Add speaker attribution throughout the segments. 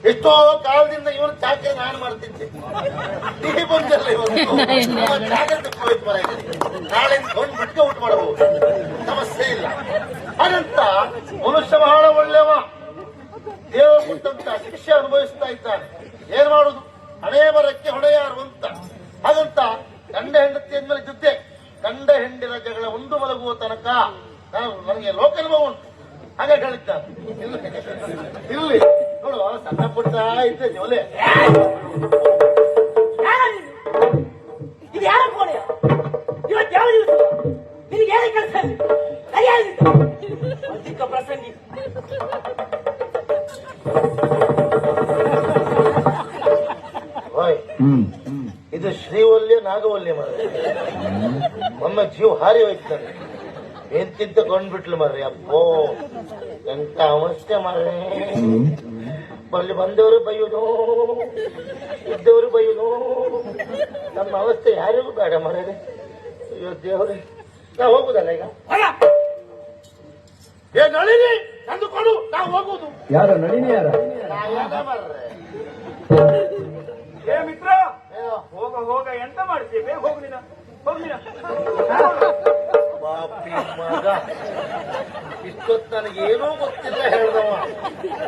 Speaker 1: ಎಷ್ಟೋ ಕಾಲದಿಂದ ಇವನು ಚಾಕೆ ನಾನು ಮಾಡ್ತಿದ್ದೆ. ಟೀ ಬಂದಲ್ಲ ಇವತ್ತು ಚಾಕೆ ಹೋಯ್ತು ಮರ. ನಾಳೆ ಒಂದು ಬಿಟ್ಕೆ ಊಟ ಮಾಡಬಹುದು, ಸಮಸ್ಯೆ ಇಲ್ಲ. ಹಾಗಂತ ಮನುಷ್ಯ ಬಹಳ ಒಳ್ಳೆಯವ, ದೇವ ಕೊಟ್ಟಂತ ಶಿಕ್ಷೆ ಅನುಭವಿಸ್ತಾ ಇದ್ದಾನೆ. ಏನ್ ಮಾಡುದು, ಹಣೆ ಬರಕ್ಕೆ ಹೊಣೆಯಾರು ಅಂತ. ಹಾಗಂತ ಗಂಡ ಹೆಂಡತಿ ಅಂದ್ಮೇಲೆ ಜೊತೆ ಗಂಡ ಹೆಂಡಿನ ಜಗಳ ಒಂದು ಮಲಗುವ ತನಕ ನನಗೆ ಲೋಕಲ್ವ ಉಂಟು. ಹಾಗೆ ಹೇಳಿದ್ದಾರೆ ಇಲ್ಲಿ ನೋಡು, ಸಣ್ಣ ಪುಟ್ಟ ಇದ್ದೆ ಜೋಲೆ.
Speaker 2: ಇದು ಯಾರ ಕೋಣೆ? ಇವತ್ತು ಯಾವ ದಿವಸ? ನಿನಗೆ ಏನು ಕೆಲಸ? ಅಧಿಕ ಪ್ರಸಂಗಿ.
Speaker 1: ಇದು ಶ್ರೀವಲ್ಯ ನಾಗವಲ್ಯ ಮರ. ಒಮ್ಮೆ ಜೀವ ಹಾರಿ ಹೋಯ್ತಾನೆ, ಎಂತಿಂತ ಕೊಂಡ್ಬಿಟ್ಲು ಮರ್ರಿ. ಅಪ್ಪೋ ಎಂತ ಅವಸ್ಥೆ ಮರ್ರಿ. ಅಲ್ಲಿ ಬಂದವರು ಬೈಯುವುದು, ಇದ್ದವರು ಬೈಯುವುದು. ನಮ್ಮ ಅವಸ್ಥೆ ಯಾರಿಗೂ ಬೇಡ ಮರ್ರಿ. ಅಯ್ಯೋ ದೇವ್ರೆ, ನಾವು ಹೋಗುದಲ್ಲ ಈಗ. ಏ ನಳಿನಿ ತಂದುಕೊಡು, ನಾವು ಹೋಗುದು.
Speaker 3: ಯಾರ ನಳಿನಿ? ಯಾರ
Speaker 1: ಮರ್ರೆ?
Speaker 2: ಏ ಮಿತ್ರ, ಹೋಗ ಹೋಗ ಎಂತ ಮಾಡ್ತೀವಿ? ಹೋಗ್ಲಿನ ಹೋಗ್ಲಿನ
Speaker 1: ಬಾಪಿ ಮಗ, ಇಷ್ಟೊತ್ತು ನನಗೇನೂ ಗೊತ್ತಿಲ್ಲ ಹೇಳ್ದವ.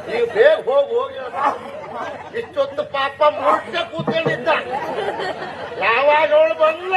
Speaker 1: ನೀವು ಬೇಗ ಹೋಗಿ. ಇಷ್ಟೊತ್ತು ಪಾಪ ಮುರುಟ್ಟ ಕೂತ್ಕೊಂಡಿದ್ದ, ಯಾವಾಗ ಅವಳು ಬಂದ್ಲ